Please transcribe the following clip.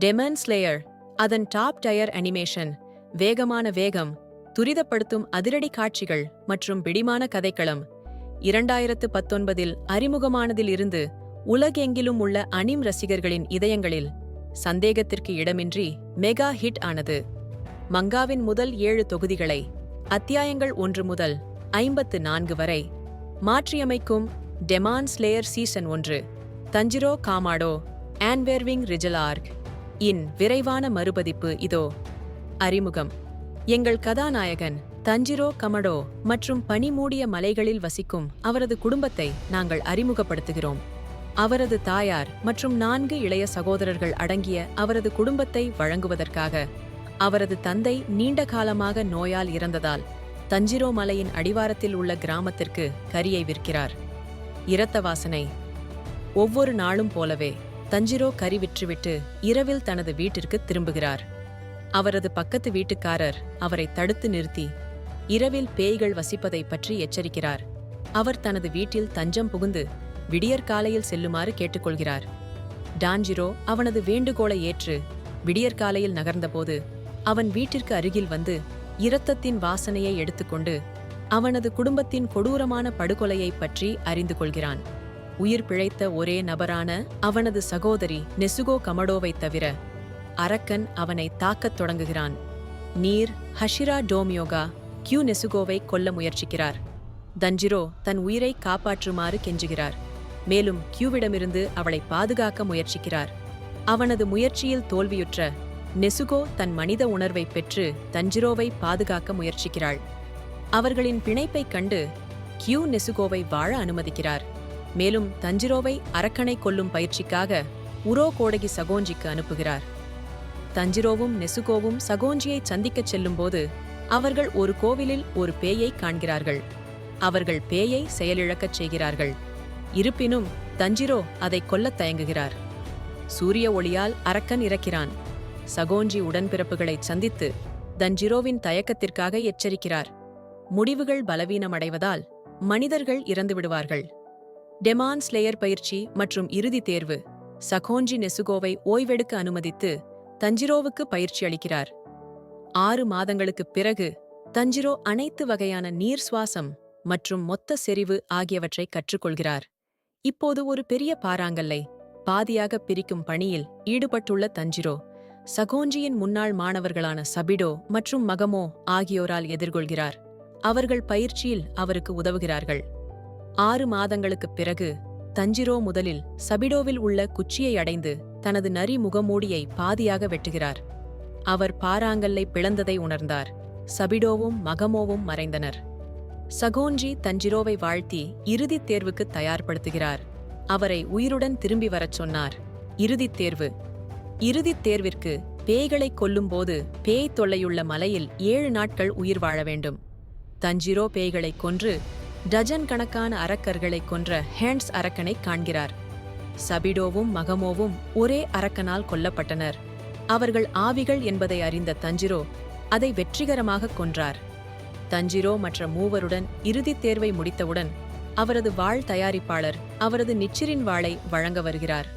Demon slayer, அதன் top tier animation, வேகமான வேகம், துரிதப்படுத்தும் அதிரடி காட்சிகள் மற்றும் பிடிமான கதைக்களம் 2019இல் அறிமுகமானதில் இருந்து உலகெங்கிலும் உள்ள அனிம் ரசிகர்களின் இதயங்களில் சந்தேகத்திற்கு இடமின்றி மெகா ஹிட் ஆனது. மங்காவின் முதல் 7 தொகுதிகளை அத்தியாயங்கள் 1 முதல் 54 வரை மாற்றியமைக்கும் டெமான் ஸ்லேயர் சீசன் 1 தஞ்சிரோ காமாடோ ஆன்வேர்விங் ரிஜலார்க் இன் விரைவான மறுபதிப்பு இதோ. அறிமுகம். எங்கள் கதாநாயகன் தஞ்சிரோ கமடோ மற்றும் பனிமூடிய மலைகளில் வசிக்கும் அவரது குடும்பத்தை நாங்கள் அறிமுகப்படுத்துகிறோம். அவரது தாயார் மற்றும் 4 இளைய சகோதரர்கள் அடங்கிய அவரது குடும்பத்தை வழங்குவதற்காக அவரது தந்தை நீண்ட காலமாக நோயால் இறந்ததால் தஞ்சிரோ மலையின் அடிவாரத்தில் உள்ள கிராமத்திற்கு கரியை விற்கிறார். இரத்த வாசனை. ஒவ்வொரு நாளும் போலவே தஞ்சிரோ கறி விற்றுவிட்டு இரவில் தனது வீட்டிற்கு திரும்புகிறார். அவரது பக்கத்து வீட்டுக்காரர் அவரை தடுத்து நிறுத்தி இரவில் பேய்கள் வசிப்பதை பற்றி எச்சரிக்கிறார். அவர் தனது வீட்டில் தஞ்சம் புகுந்து விடியற்காலையில் செல்லுமாறு கேட்டுக்கொள்கிறார். டான்ஜிரோ அவனது வேண்டுகோளை ஏற்று விடியற்காலையில் நகர்ந்தபோது அவன் வீட்டிற்கு அருகில் வந்து இரத்தத்தின் வாசனையை எடுத்துக்கொண்டு அவனது குடும்பத்தின் கொடூரமான படுகொலையை பற்றி அறிந்து கொள்கிறான். உயிர் பிழைத்த ஒரே நபரான அவனது சகோதரி நெசுகோ கமடோவைத் தவிர அரக்கன் அவனை தாக்கத் தொடங்குகிறான். நீர் ஹஷிரா டோமியோகா கியூ நெசுகோவை கொல்ல முயற்சிக்கிறார். தஞ்சிரோ தன் உயிரை காப்பாற்றுமாறு கெஞ்சுகிறார். மேலும் கியூவிடமிருந்து அவளை பாதுகாக்க முயற்சிக்கிறார். அவனது முயற்சியில் தோல்வியுற்ற நெசுகோ தன் மனித உணர்வை பெற்று தஞ்சிரோவை பாதுகாக்க முயற்சிக்கிறாள். அவர்களின் பிணைப்பைக் கண்டு கியூ நெசுகோவை வாழ அனுமதிக்கிறார். மேலும் தஞ்சிரோவை அரக்கனை கொல்லும் பயிற்சிக்காக உரோ கோடகி சகோஞ்சிக்கு அனுப்புகிறார். தஞ்சிரோவும் நெசுகோவும் சகோஞ்சியை சந்திக்கச் செல்லும்போது அவர்கள் ஒரு கோவிலில் ஒரு பேயை காண்கிறார்கள். அவர்கள் பேயை செயலிழக்கச் செய்கிறார்கள். இருப்பினும் தஞ்சிரோ அதை கொல்லத் தயங்குகிறார். சூரிய ஒளியால் அரக்கன் இறக்கிறான். சகோஞ்சி உடன்பிறப்புகளை சந்தித்து தஞ்சிரோவின் தயக்கத்திற்காக எச்சரிக்கிறார். முடிவுகள் பலவீனமடைவதால் மனிதர்கள் இறந்துவிடுவார்கள். டெமான் ஸ்லேயர் பயிற்சி மற்றும் இறுதி தேர்வு. சகோஞ்சி நெசுகோவை ஓய்வெடுக்க அனுமதித்து தஞ்சிரோவுக்கு பயிற்சி அளிக்கிறார். 6 மாதங்களுக்குப் பிறகு தஞ்சிரோ அனைத்து வகையான நீர் சுவாசம் மற்றும் மொத்த செறிவு ஆகியவற்றை கற்றுக்கொள்கிறார். இப்போது ஒரு பெரிய பாறாங்கல்லை பாதியாக பிரிக்கும் பணியில் ஈடுபட்டுள்ள தஞ்சிரோ சகோஞ்சியின் முன்னாள் மாணவர்களான சபிடோ மற்றும் மகமோ ஆகியோரால் எதிர்கொள்கிறார். அவர்கள் பயிற்சியில் அவருக்கு உதவுகிறார்கள். 6 மாதங்களுக்குப் பிறகு தஞ்சிரோ முதலில் சபிடோவில் உள்ள குச்சியை அடைந்து தனது நரி முகமூடியை பாதியாக வெட்டுகிறார். அவர் பாறாங்கல்லை பிளந்ததை உணர்ந்தார். சபிடோவும் மகமோவும் மறைந்தனர். சகோஞ்சி தஞ்சிரோவை வாழ்த்தி இறுதித் தேர்வுக்கு தயார்படுத்துகிறார். அவரை உயிருடன் திரும்பி வரச் சொன்னார். இறுதித் தேர்வு. இறுதித் தேர்விற்கு பேய்களை கொல்லும்போது பேய் தொல்லையுள்ள மலையில் 7 நாட்கள் உயிர் வாழ வேண்டும். தஞ்சிரோ பேய்களை கொன்று டஜன் கணக்கான அரக்கர்களை கொன்ற ஹேண்ட்ஸ் அரக்கனை காண்கிறார். சபிடோவும் மகமோவும் ஒரே அரக்கனால் கொல்லப்பட்டனர். அவர்கள் ஆவிகள் என்பதை அறிந்த தஞ்சிரோ அதை வெற்றிகரமாக கொன்றார். தஞ்சிரோ மற்ற மூவருடன் இறுதித் தேர்வை முடித்தவுடன் அவரது வாள் தயாரிப்பாளர் அவரது நிச்சிரின் வாளை வழங்க வருகிறார்.